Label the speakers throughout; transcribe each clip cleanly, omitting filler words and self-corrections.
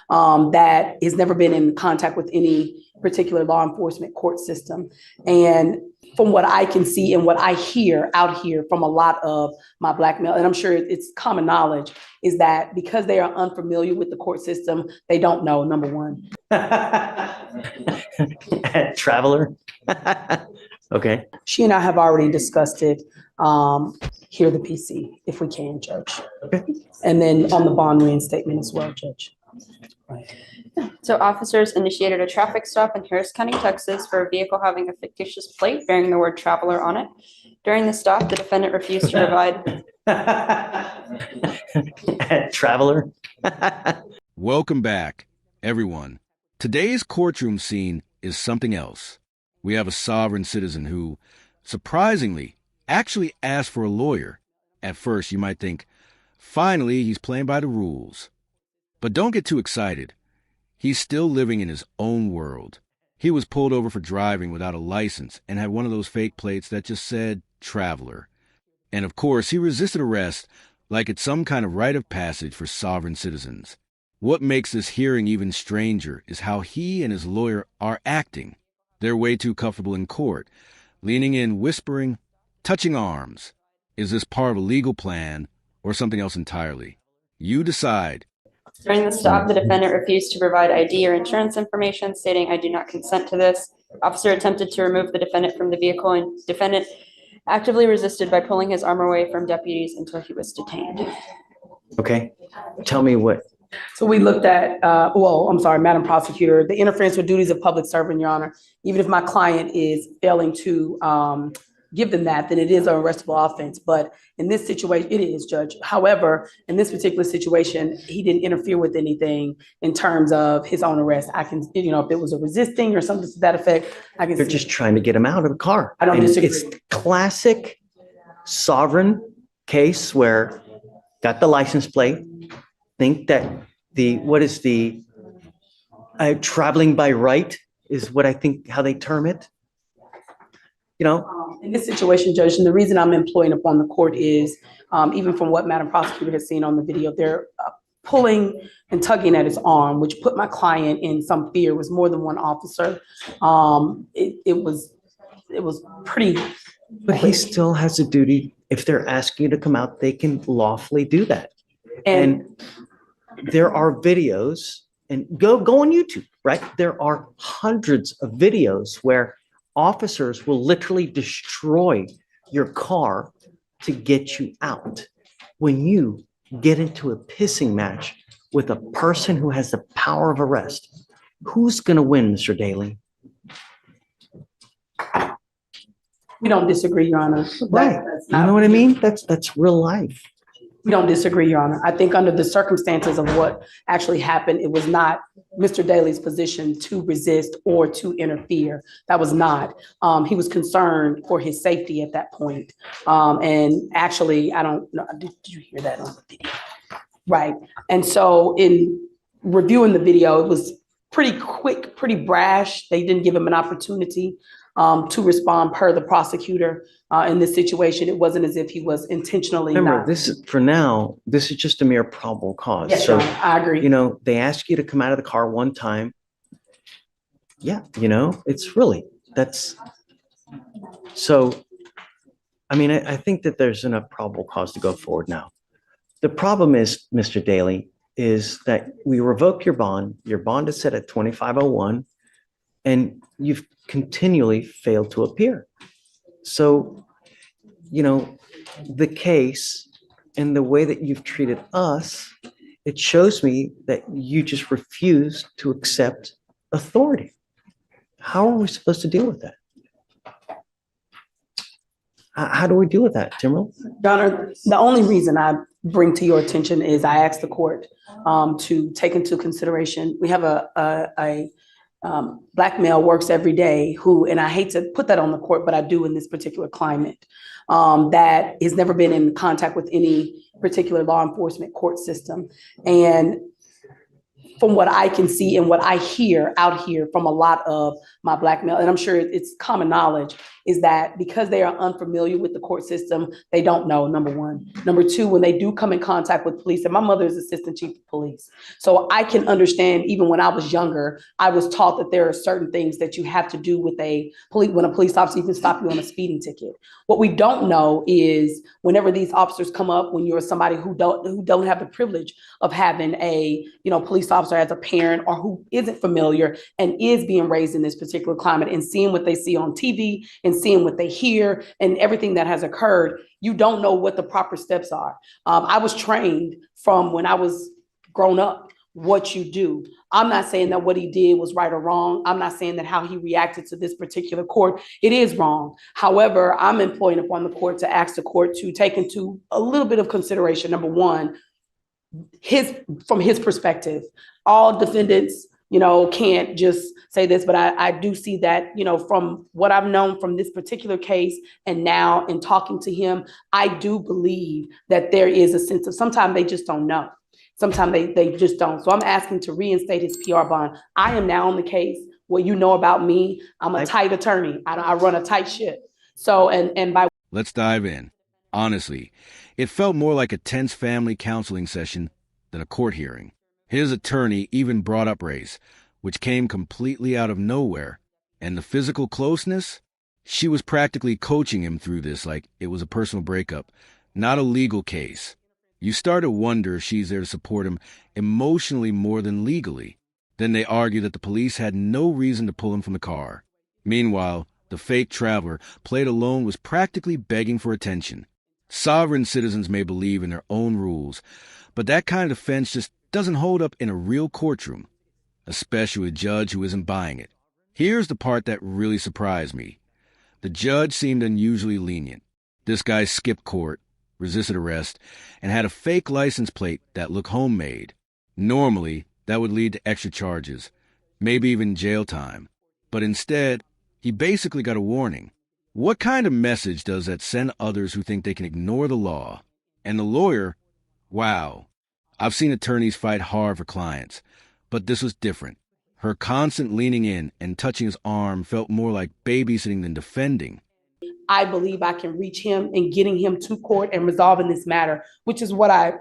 Speaker 1: that has never been in contact with any particular law enforcement court system. And from what I can see and what I hear out here from a lot of my Black male, and I'm sure it's common knowledge, is that because they are unfamiliar with the court system, they don't know, number one.
Speaker 2: Traveler. Okay.
Speaker 1: She and I have already discussed it. Hear the PC if we can, Judge.
Speaker 2: Okay.
Speaker 1: And then on the bond reinstatement as well, Judge. Right.
Speaker 3: So officers initiated a traffic stop in Harris County, Texas for a vehicle having a fictitious plate bearing the word traveler on it. During the stop, the defendant refused to provide.
Speaker 2: Traveler.
Speaker 4: Welcome back, everyone. Today's courtroom scene is something else. We have a sovereign citizen who, surprisingly, actually asked for a lawyer. At first, you might think, finally, he's playing by the rules. But don't get too excited. He's still living in his own world. He was pulled over for driving without a license and had one of those fake plates that just said traveler. And of course, he resisted arrest like it's some kind of rite of passage for sovereign citizens. What makes this hearing even stranger is how he and his lawyer are acting. They're way too comfortable in court, leaning in, whispering, touching arms. Is this part of a legal plan or something else entirely? You decide.
Speaker 3: During the stop, the defendant refused to provide ID or insurance information, stating, "I do not consent to this." Officer attempted to remove the defendant from the vehicle, and defendant actively resisted by pulling his arm away from deputies until he was detained.
Speaker 2: Okay. Tell me what.
Speaker 1: So we looked at, I'm sorry, Madam Prosecutor, the interference with duties of public servant, Your Honor. Even if my client is failing to give them that, then it is an arrestable offense. But in this situation, it is, Judge. However, in this particular situation, he didn't interfere with anything in terms of his own arrest. I can, if it was a resisting or something to that effect, I can.
Speaker 2: They're just trying to get him out of the car.
Speaker 1: I don't disagree.
Speaker 2: It's classic sovereign case where got the license plate, think that traveling by right is what I think how they term it.
Speaker 1: In this situation, Judge, and the reason I'm employing upon the court is, even from what Madam Prosecutor has seen on the video, they're pulling and tugging at his arm, which put my client in some fear. It was more than one officer. It was pretty.
Speaker 2: But he still has a duty. If they're asking you to come out, they can lawfully do that. And there are videos, and go on YouTube, right? There are hundreds of videos where officers will literally destroy your car to get you out. When you get into a pissing match with a person who has the power of arrest, who's going to win, Mr. Daly?
Speaker 1: We don't disagree, Your Honor.
Speaker 2: Right. You know what I mean? That's real life.
Speaker 1: We don't disagree, Your Honor. I think under the circumstances of what actually happened, it was not Mr. Daly's position to resist or to interfere. That was not. He was concerned for his safety at that point. And actually, I don't know, did you hear that on the video? Right. And so in reviewing the video, it was pretty quick, pretty brash. They didn't give him an opportunity to respond per the prosecutor. In this situation, it wasn't as if he was intentionally.
Speaker 2: Remember, this is just a mere probable cause.
Speaker 1: Yes,
Speaker 2: so
Speaker 1: I agree.
Speaker 2: They ask you to come out of the car one time. Yeah, it's really that's. So, I think that there's enough probable cause to go forward now. The problem is, Mr. Daly, is that we revoke your bond. Your bond is set at 2501, and you've continually failed to appear. So, the case and the way that you've treated us, it shows me that you just refuse to accept authority. How are we supposed to deal with that? How do we deal with that, Timberland?
Speaker 1: Your Honor, the only reason I bring to your attention is I asked the court to take into consideration. We have a Black male works every day who, and I hate to put that on the court, but I do in this particular climate, that has never been in contact with any particular law enforcement court system. And from what I can see and what I hear out here from a lot of my Black male, and I'm sure it's common knowledge, is that because they are unfamiliar with the court system, they don't know, number one. Number two, when they do come in contact with police, and my mother is assistant chief of police, so I can understand, even when I was younger, I was taught that there are certain things that you have to do with when a police officer even stop you on a speeding ticket. What we don't know is whenever these officers come up, when you're somebody who don't have the privilege of having a police officer as a parent, or who isn't familiar and is being raised in this particular climate and seeing what they see on TV and seeing what they hear and everything that has occurred, you don't know what the proper steps are. I was trained from when I was grown up what you do. I'm not saying that what he did was right or wrong. I'm not saying that how he reacted to this particular court, it is wrong. However, I'm employing upon the court to ask the court to take into a little bit of consideration, number one, from his perspective. All defendants, can't just say this, but I do see that, from what I've known from this particular case and now in talking to him, I do believe that there is a sense of sometimes they just don't know. Sometimes they just don't. So I'm asking to reinstate his PR bond. I am now on the case. What you know about me, I'm a tight attorney. I run a tight ship. So, and by
Speaker 4: Let's dive in. Honestly, it felt more like a tense family counseling session than a court hearing. His attorney even brought up race, which came completely out of nowhere. And the physical closeness? She was practically coaching him through this like it was a personal breakup, not a legal case. You start to wonder if she's there to support him emotionally more than legally. Then they argue that the police had no reason to pull him from the car. Meanwhile, the fake traveler, played alone, was practically begging for attention. Sovereign citizens may believe in their own rules, but that kind of defense just doesn't hold up in a real courtroom, especially a judge who isn't buying it. Here's the part that really surprised me. The judge seemed unusually lenient. This guy skipped court, resisted arrest, and had a fake license plate that looked homemade. Normally, that would lead to extra charges, maybe even jail time. But instead, he basically got a warning. What kind of message does that send others who think they can ignore the law? And the lawyer, wow. I've seen attorneys fight hard for clients, but this was different. Her constant leaning in and touching his arm felt more like babysitting than defending.
Speaker 1: I believe I can reach him and getting him to court and resolving this matter, which is what I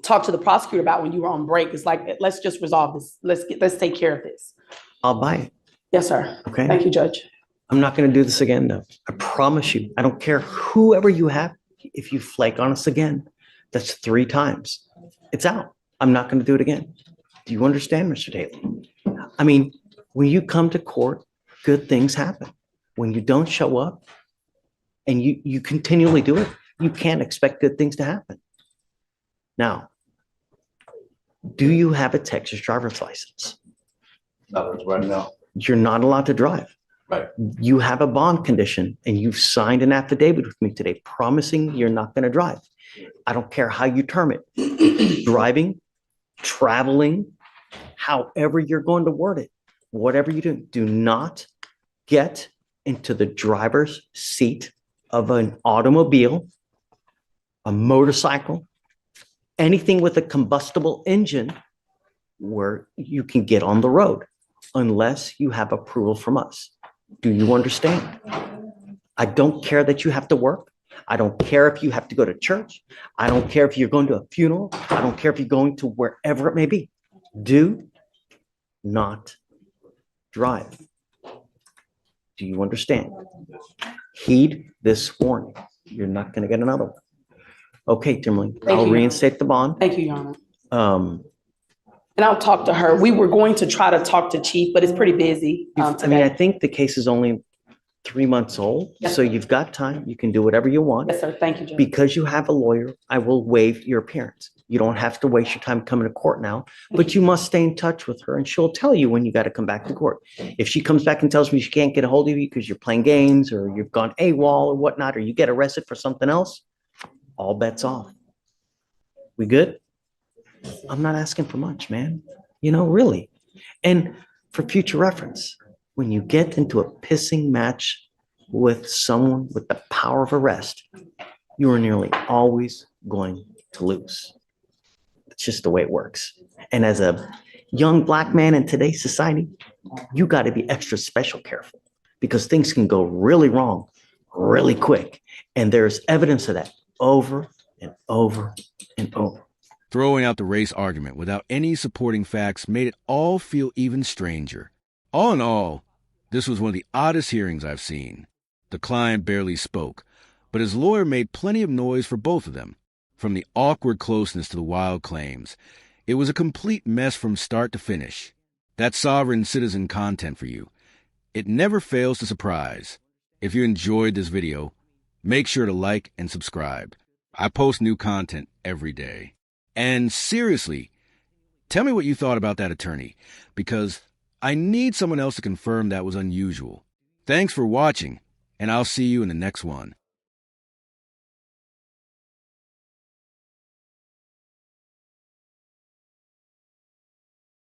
Speaker 1: talked to the prosecutor about when you were on break. It's like, let's just resolve this. Let's take care of this.
Speaker 2: I'll buy it.
Speaker 1: Yes, sir.
Speaker 2: Okay.
Speaker 1: Thank you, Judge.
Speaker 2: I'm not going to do this again, though. I promise you. I don't care whoever you have. If you flake on us again, that's 3 times. It's out. I'm not going to do it again. Do you understand, Mr. Daly? I mean, when you come to court, good things happen. When you don't show up and you continually do it, you can't expect good things to happen. Now, do you have a Texas driver's license?
Speaker 5: Not right now.
Speaker 2: You're not allowed to drive.
Speaker 5: Right.
Speaker 2: You have a bond condition and you've signed an affidavit with me today promising you're not going to drive. I don't care how you term it. Driving, traveling, however you're going to word it, whatever you do not get into the driver's seat of an automobile, a motorcycle, anything with a combustible engine where you can get on the road unless you have approval from us. Do you understand? I don't care that you have to work. I don't care if you have to go to church. I don't care if you're going to a funeral. I don't care if you're going to wherever it may be. Do not drive. Do you understand? Heed this warning. You're not going to get another one. Okay, Timberlane, I'll reinstate the bond.
Speaker 1: Thank you, Your Honor. And I'll talk to her. We were going to try to talk to Chief, but it's pretty busy
Speaker 2: I
Speaker 1: today.
Speaker 2: think the case is only 3 months old,
Speaker 1: Yes,
Speaker 2: so you've got time. You can do whatever you want.
Speaker 1: Yes, sir. Thank you, Judge.
Speaker 2: Because you have a lawyer, I will waive your appearance. You don't have to waste your time coming to court now, but you must stay in touch with her and she'll tell you when you got to come back to court. If she comes back and tells me she can't get a hold of you because you're playing games or you've gone AWOL or whatnot, or you get arrested for something else, all bets off. We good? I'm not asking for much, man. Really. And for future reference, when you get into a pissing match with someone with the power of arrest, you are nearly always going to lose. It's just the way it works. And as a young black man in today's society, you got to be extra special careful because things can go really wrong really quick. And there's evidence of that over and over and over.
Speaker 4: Throwing out the race argument without any supporting facts made it all feel even stranger. All in all, this was one of the oddest hearings I've seen. The client barely spoke, but his lawyer made plenty of noise for both of them. From the awkward closeness to the wild claims, it was a complete mess from start to finish. That's sovereign citizen content for you. It never fails to surprise. If you enjoyed this video, make sure to like and subscribe. I post new content every day. And seriously, tell me what you thought about that attorney, because I need someone else to confirm that was unusual. Thanks for watching, and I'll see you in the next one.